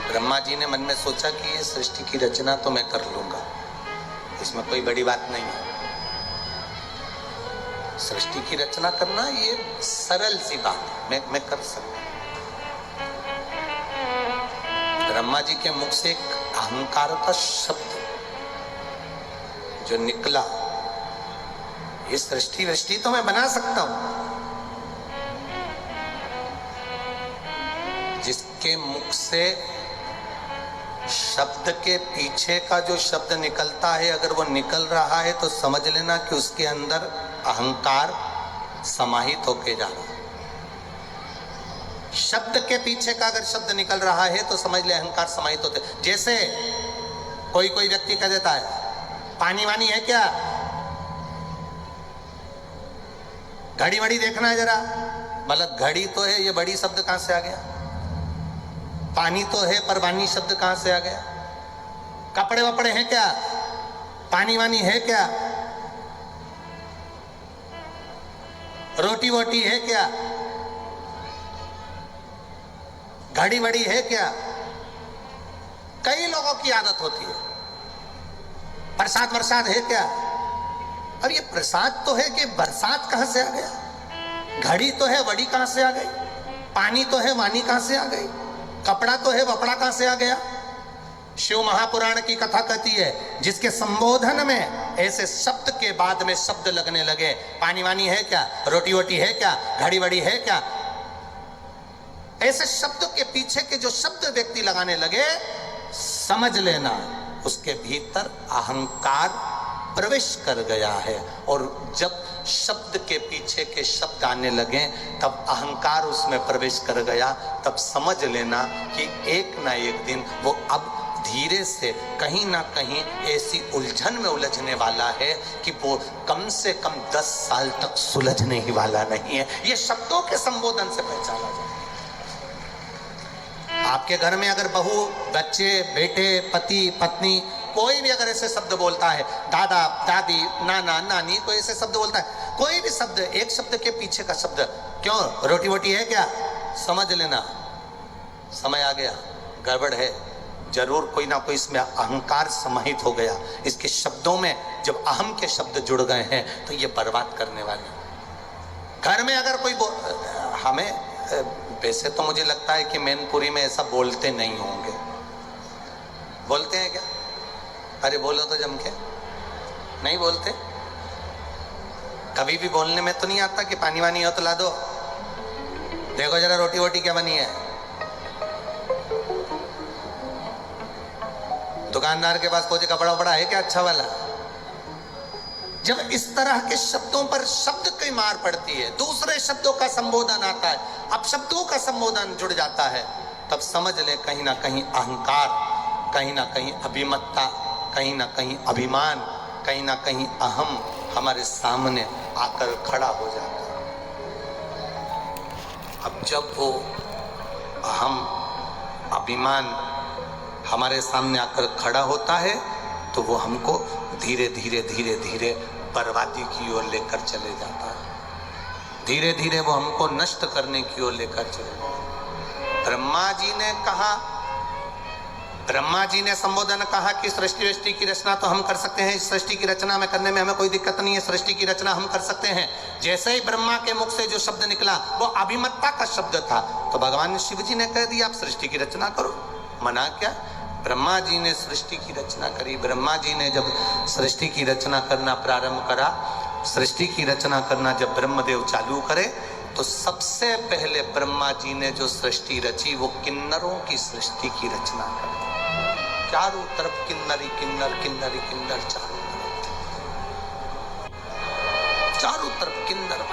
ब्रह्मा जी ने मन में सोचा कि ये सृष्टि की रचना तो मैं कर लूंगा, इसमें कोई बड़ी बात नहीं है। सृष्टि की रचना करना ये सरल सी बात है, मैं कर सकता हूं। ब्रह्मा जी के मुख से एक अहंकार का शब्द जो निकला, ये सृष्टि वृष्टि तो मैं बना सकता हूं। जिसके मुख से शब्द के पीछे का जो शब्द निकलता है, अगर वो निकल रहा है तो समझ लेना कि उसके अंदर अहंकार समाहित होके जा रहा है। शब्द के पीछे का अगर शब्द निकल रहा है तो समझ ले अहंकार समाहित होते। जैसे कोई व्यक्ति कह देता है पानी वानी है क्या, घड़ी वड़ी देखना है जरा, मतलब घड़ी तो है, ये बड़ी शब्द कहां से आ गया। पानी तो है पर वानी शब्द कहां से आ गया। कपड़े वपड़े हैं क्या, पानी वानी है क्या, रोटी वोटी है क्या, घड़ी वड़ी है क्या। कई लोगों की आदत होती है। प्रसाद वरसाद है क्या, अब ये प्रसाद तो है कि बरसात कहां से आ गया। घड़ी तो है, वड़ी कहां से आ गई, पानी तो है, वानी कहां से आ गई, कपड़ा तो है, वपड़ा कहां से आ गया। शिव महापुराण की कथा कहती है जिसके संबोधन में ऐसे शब्द के बाद में शब्द लगने लगे, पानी वानी है क्या, रोटी वोटी है क्या, घड़ी वड़ी है क्या, ऐसे शब्दों के पीछे के जो शब्द व्यक्ति लगाने लगे, समझ लेना उसके भीतर अहंकार प्रवेश कर गया है। और जब शब्द के पीछे के शब्द आने लगे तब अहंकार उसमें प्रवेश कर गया, तब समझ लेना कि एक ना एक दिन वो अब धीरे से कहीं ना कहीं ऐसी उलझन में उलझने वाला है कि वो कम से कम 10 साल तक सुलझने ही वाला नहीं है। ये शब्दों के संबोधन से पहचाना जाए। आपके घर में अगर बहू, बच्चे, बेटे, पति, पत्नी, कोई भी अगर ऐसे शब्द बोलता है, दादा, दादी, नाना, नानी, कोई ऐसे शब्द बोलता है, कोई भी शब्द, एक शब्द के पीछे का शब्द, क्यों रोटी वोटी है क्या, समझ लेना समय आ गया, गड़बड़ है, जरूर कोई ना कोई इसमें अहंकार समाहित हो गया। इसके शब्दों में जब अहम के शब्द जुड़ गए हैं तो ये बर्बाद करने वाले। घर में अगर कोई हमें वैसे तो मुझे लगता है कि मैनपुरी में ऐसा बोलते नहीं होंगे, बोलते हैं क्या, अरे बोलो तो जम के, नहीं बोलते। कभी भी बोलने में तो नहीं आता कि पानी वानी हो तो ला दो, देखो जरा रोटी वोटी क्या बनी है। दुकानदार के पास कोई कपड़ा वपड़ा है क्या अच्छा वाला। जब इस तरह के शब्दों पर शब्द की मार पड़ती है, दूसरे शब्दों का संबोधन आता है, अब शब्दों का संबोधन जुड़ जाता है, तब समझ ले कहीं ना कहीं अहंकार, कहीं ना कहीं अभिमत्ता, कहीं ना कहीं अभिमान, कहीं ना कहीं अहम हमारे सामने आकर खड़ा हो जाता है। अब जब वो अहम, अभिमान हमारे सामने आकर खड़ा होता है तो वो हमको धीरे धीरे धीरे धीरे बर्बादी की ओर लेकर चले जाता है। धीरे धीरे वो हमको नष्ट करने की ओर लेकर चले जाता। ब्रह्मा जी ने कहा, ब्रह्मा जी ने संबोधन कहा कि सृष्टि वृष्टि की रचना तो हम कर सकते हैं, इस सृष्टि की रचना में करने में हमें कोई दिक्कत नहीं है, सृष्टि की रचना हम कर सकते हैं। जैसे ही ब्रह्मा के मुख से जो शब्द निकला वो अभिमत्ता का शब्द था, तो भगवान शिव जी ने कह दिया आप सृष्टि की रचना करो। मना क्या, ब्रह्मा जी ने सृष्टि की रचना करी। ब्रह्मा जी ने जब सृष्टि की रचना करना प्रारंभ करा, सृष्टि की रचना करना जब ब्रह्मदेव चालू करे, तो सबसे पहले ब्रह्मा जी ने जो सृष्टि रची वो किन्नरों की सृष्टि की रचना करी। चारों तरफ किन्नरी किन्नर, किन्नरी किन्नर, चारों तरफ किन्नर।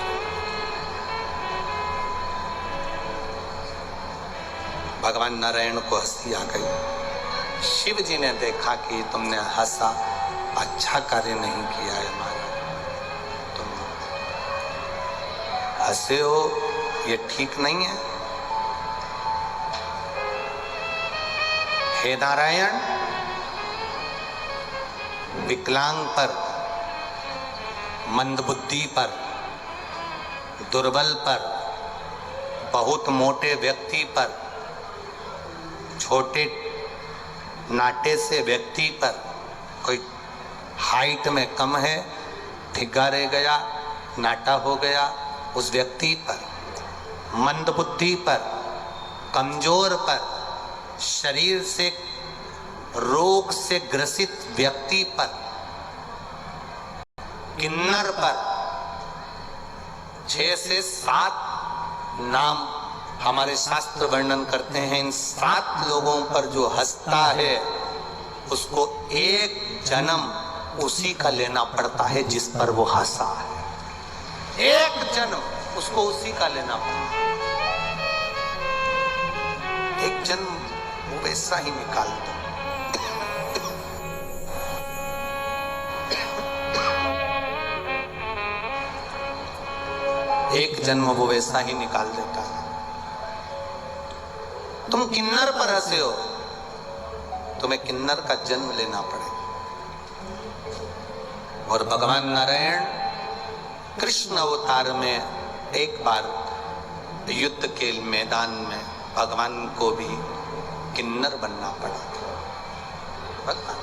भगवान नारायण को हंसी आ गई। शिव जी ने देखा कि तुमने हंसा, अच्छा कार्य नहीं किया है महाराज, तुम हंसे हो, ये ठीक नहीं है। हे नारायण, विकलांग पर, मंदबुद्धि पर, दुर्बल पर, बहुत मोटे व्यक्ति पर, छोटे नाटे से व्यक्ति पर, कोई हाइट में कम है, ढिग्गा रह गया, नाटा हो गया, उस व्यक्ति पर, मंदबुद्धि पर, कमजोर पर, शरीर से रोग से ग्रसित व्यक्ति पर, किन्नर पर 6 से 7 नाम हमारे शास्त्र वर्णन करते हैं। इन 7 लोगों पर जो हंसता है उसको एक जन्म उसी का लेना पड़ता है जिस पर वो हंसा है। एक जन्म उसको उसी का लेना पड़ता है। एक जन्म वो वैसा ही निकाल दो। एक जन्म वो वैसा ही निकाल देता है। तुम किन्नर पर हंसे हो, तुम्हें किन्नर का जन्म लेना पड़ेगा। और भगवान नारायण कृष्ण अवतार में एक बार युद्ध के मैदान में भगवान को भी किन्नर बनना पड़ा था।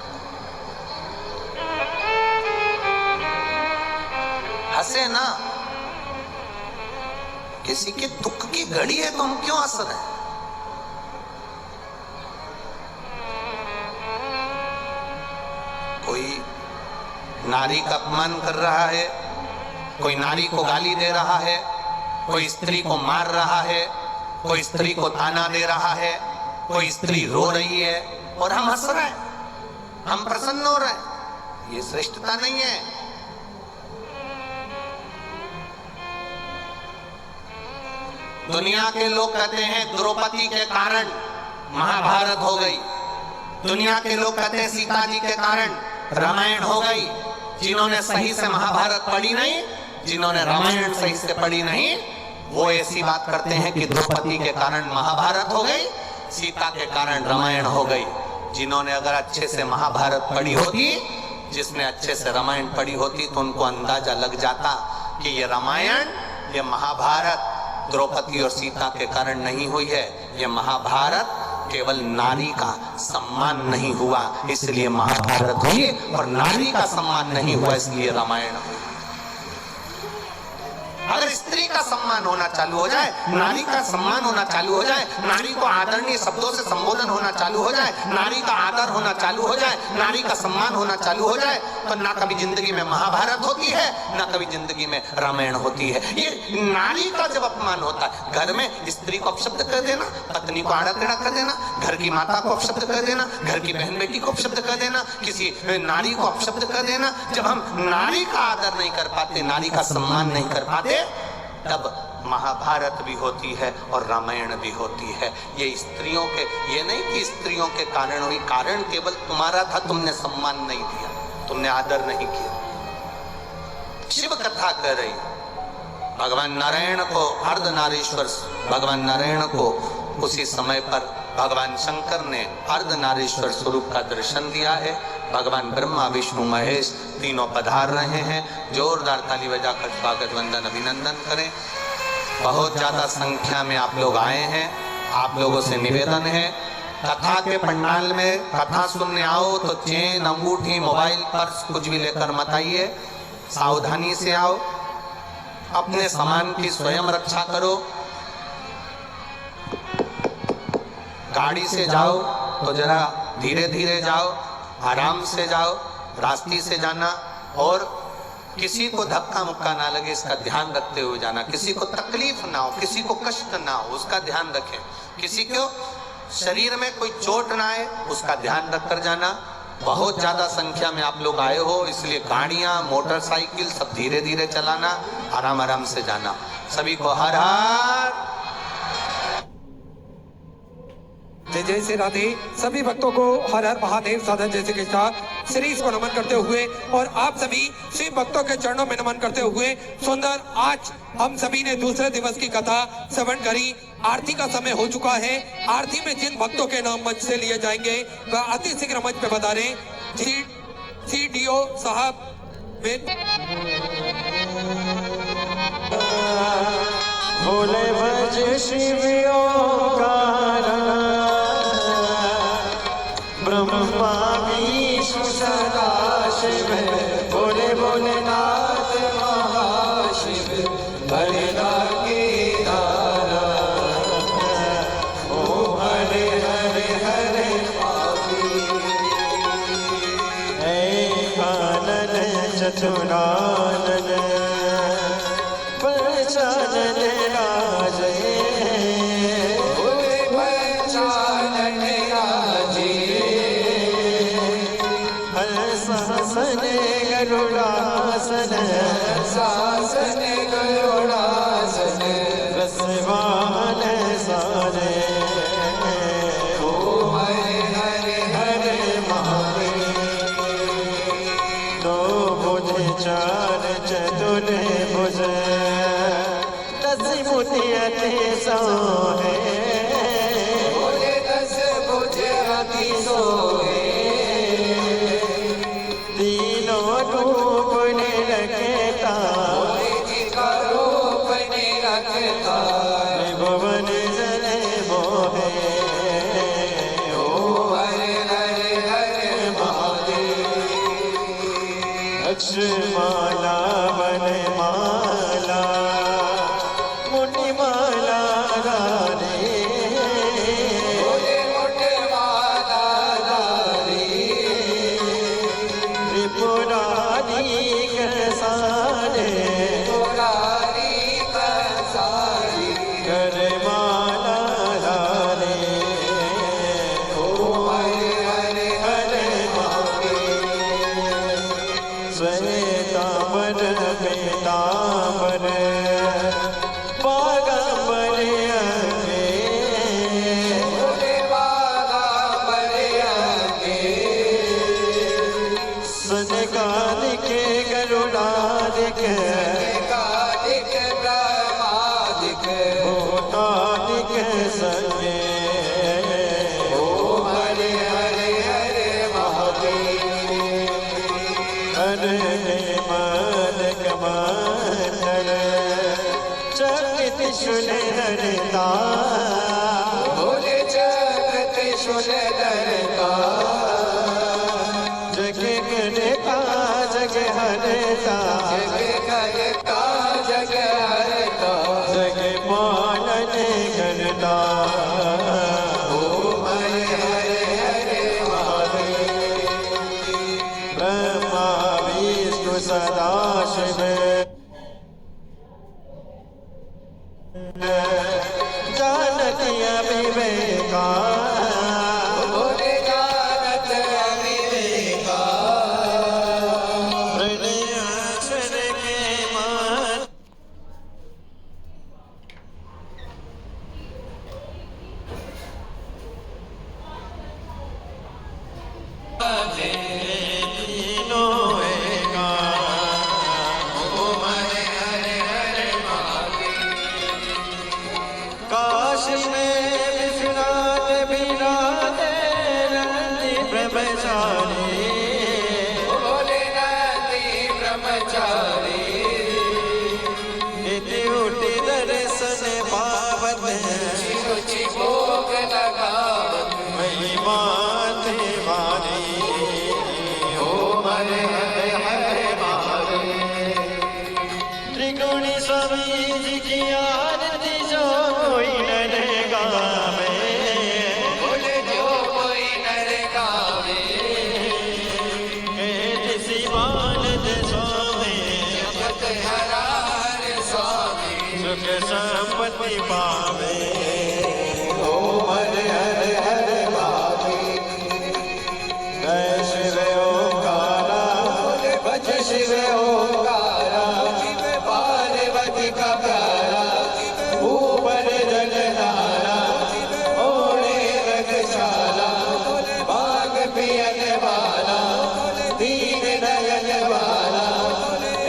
हंसे ना, किसी के दुख की घड़ी है तो हम क्यों हंस रहे हैं? कोई नारी का अपमान कर रहा है, कोई नारी को गाली दे रहा है, कोई स्त्री को मार रहा है, कोई स्त्री को ताना दे रहा है, कोई स्त्री रो रही है और हम हंस रहे हैं, हम प्रसन्न हो रहे हैं। ये श्रेष्ठता नहीं है। दुनिया के लोग कहते हैं द्रौपदी के कारण महाभारत हो गई, दुनिया के लोग कहते हैं सीता जी के कारण रामायण हो गई। जिन्होंने सही से महाभारत पढ़ी नहीं, जिन्होंने रामायण सही से पढ़ी नहीं, वो ऐसी बात करते हैं कि द्रौपदी के कारण महाभारत हो गई, सीता के कारण रामायण हो गई। जिन्होंने अगर अच्छे से महाभारत पढ़ी होती, जिसने अच्छे से रामायण पढ़ी होती, तो उनको अंदाजा लग जाता कि ये रामायण, ये महाभारत द्रौपदी और सीता के कारण नहीं हुई है। ये महाभारत केवल नारी का सम्मान नहीं हुआ इसलिए महाभारत हुई, और नारी का सम्मान नहीं हुआ इसलिए रामायण हुई। अगर स्त्री का सम्मान होना चालू हो जाए, नारी का सम्मान होना चालू हो जाए, नारी को आदरणीय शब्दों से संबोधन होना चालू हो जाए, नारी का आदर होना चालू हो जाए, नारी का सम्मान होना चालू हो जाए, तो ना कभी जिंदगी में महाभारत होती है, ना कभी जिंदगी में रामायण होती है। ये नारी का जब अपमान होता है, घर में स्त्री को अपशब्द कर देना, पत्नी को आड़ा टेढ़ा कर देना, घर की माता को अपशब्द कर देना, घर की बहन बेटी को अपशब्द कर देना, किसी नारी को अपशब्द कर देना, जब हम नारी का आदर नहीं कर पाते, नारी का सम्मान नहीं कर पाते, तब महाभारत भी होती है और रामायण भी होती है। ये स्त्रियों के, ये नहीं कि स्त्रियों के कारण हुई, कारण केवल तुम्हारा था, तुमने सम्मान नहीं दिया, तुमने आदर नहीं किया। शिव कथा कह रही, भगवान नारायण को अर्धनारीश्वर, भगवान नारायण को उसी समय पर भगवान शंकर ने अर्धनारीश्वर स्वरूप का दर्शन दिया है। भगवान ब्रह्मा विष्णु महेश तीनों पधार रहे हैं। जोरदार ताली बजाकर स्वागत वंदन अभिनंदन करें। बहुत ज्यादा संख्या में आप लोग आए हैं। आप लोगों से निवेदन है, कथा के पंडाल में कथा सुनने आओ तो चेन, अंगूठी, मोबाइल, पर्स कुछ भी लेकर मत आइए। सावधानी से आओ, अपने सामान की स्वयं रक्षा करो। गाड़ी से जाओ तो जरा धीरे धीरे जाओ, आराम से जाओ, रास्ते से जाना, और किसी को धक्का मुक्का ना लगे इसका ध्यान रखते हुए जाना। किसी को तकलीफ ना हो, किसी को कष्ट ना हो, उसका ध्यान रखें। किसी को शरीर में कोई चोट ना आए, उसका ध्यान रखकर जाना। बहुत ज्यादा संख्या में आप लोग आए हो, इसलिए गाड़ियां, मोटरसाइकिल सब धीरे धीरे चलाना, आराम आराम से जाना। सभी को हर हर जय जय श्री राधे। सभी भक्तों को हर हर महादेव साधन जैसे के साथ श्री को नमन करते हुए और आप सभी शिव भक्तों के चरणों में नमन करते हुए सुंदर आज हम सभी ने दूसरे दिवस की कथा श्रवण करी। आरती का समय हो चुका है। आरती में जिन भक्तों के नाम मंच से लिए जाएंगे वह अति शीघ्र मंच पे बता रहे। CDO साहब बोले भज शिवियों ब्रह्मा विष्णु सदा शिव बोले भोलेनाथ महाशिव भले केदारा ओ हरे हरे हरे कानन चतुरानन पहचानन राजे पहचानन राजे शासन गरुड़ासन शासन गरुड़ासन रसवान सारे ओ हरे हरे हरे महादेव दो भुज चार चतुर भुज दस मुनियते सोहे दस भुज अति सोहे तीनों रूप ने रखता जिसका रूप ने रखता भुवन जन मोहे ओ हरे हरे हरे महादेव अक्षमाला वनमाला मुनिमाला राधे मुनिमाला राधे त्रिपुरारी सारे पुरारी सारी करमाला राधे ओ हरे हरे हरे महादेव श्वेतांबर पीतांबर बागांबर अंगे बागांबर अंगे सनकादिक गरुड़ादिक सनकादिक ब्रह्मादिक भूतादिक संगे ओ हरे हरे हरे महादेव हरे मन कमंडल चकित शुल धरता भोले चकित शुल धरता जग करता जग हरता जग करता जग हरता जग पालन करता ओ हरे हरे हरे महादेव ब्रह्मा विष्णु सदा शिव जानती अविवेका बोले जानत अविवेका प्रणयाक्षर के मान तीनों एका ओ हरे हरे हरे काशी में विश्वनाथ विराजे नंदी ब्रह्मचारी बोले नंदी ब्रह्मचारी इति उठी दर्शन पावन रुचि भोग लगावत महिमा देवानी ओ हरे हरे हरे महादेव त्रिगुणी स्वामी जी की आरती जो कोई नर गावे बोले जो कोई नर गावे शिवानंद स्वामी जगत हरार स्वामी सुख संपत्ति पावे ओ हरे हरे हरे महादेव जय शिव ओंकारा बोले भज शिव ओंकारा शिव पार्वती का प्यारा ऊपर जगनारा ओढ़े रगशाला बाग पियन वाला दीन नयन वाला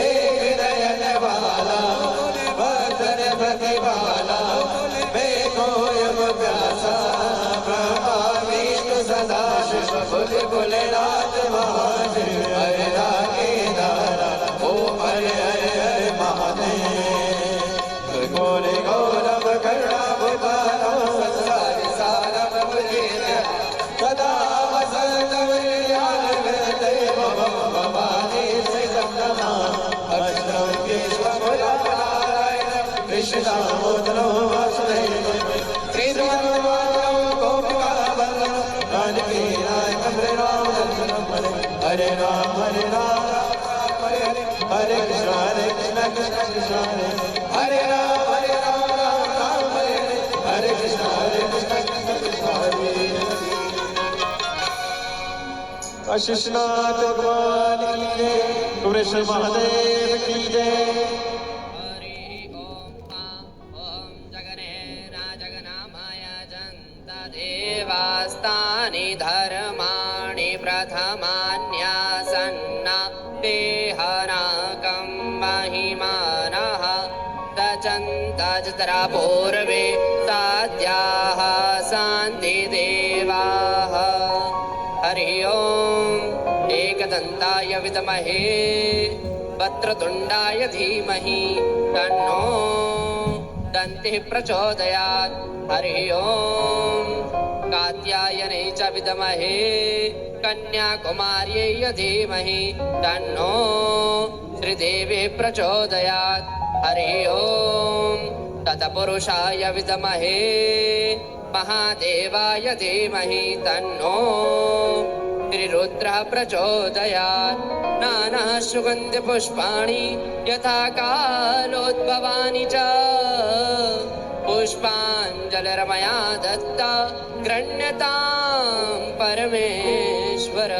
एक नयन वाला भद्र भक्ति भोलेनाथ महादेव हरे रागे दारा ओम हरे हरे हरे महादेव गोरे गौरव करुणावतारा संसारी सारा प्रभु जीते सदा वसंत देव भवानी श्री जगन्ना अष्टम विश्व नारायण कृष्ण दामोदर वासुदेव श्री राम गोपिका वल्लभ जानकी नायक राम हरे राम हरे राम हरे हरे कृष्ण कृष्ण कृष्ण हरे राम राम राम हरे हरे कृष्ण कृष्ण कृष्ण हरे अशिषनाथ भगवान की जय कुबेश्वर महादेव की जय हरि ओम ओम जगन्नाथ जगन्नामाय जन्त देवास्तानि धर्माणि प्रथमान्यासन्न देहनाकं महिमानः तचन्तजतरा पूर्वे साध्याः सन्ति देवाः हरि ओम एकदन्ताय विद्महे वक्रतुण्डाय धीमहि तन्नो दन्तिः प्रचोदयात् हरि ओम कात्यायने च विद्महे कन्याकुमार्यै धीमहि तन्नो श्रीदेवी प्रचोदयात् हरि ओम तत्पुरुषाय विद्महे महादेवाय धीमहि तन्नो श्रीरुद्रः प्रचोदयात् नाना सुगन्धि पुष्पाणि यथा कालोद्भवानि च पुष्पाञ्जलिर्मया दत्ता गृह्णतां परमेश्वर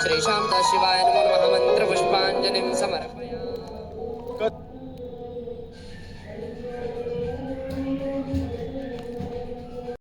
श्री शान्ता शिवाय नमो नमः मंत्र पुष्पाञ्जलिं समर्पयामि।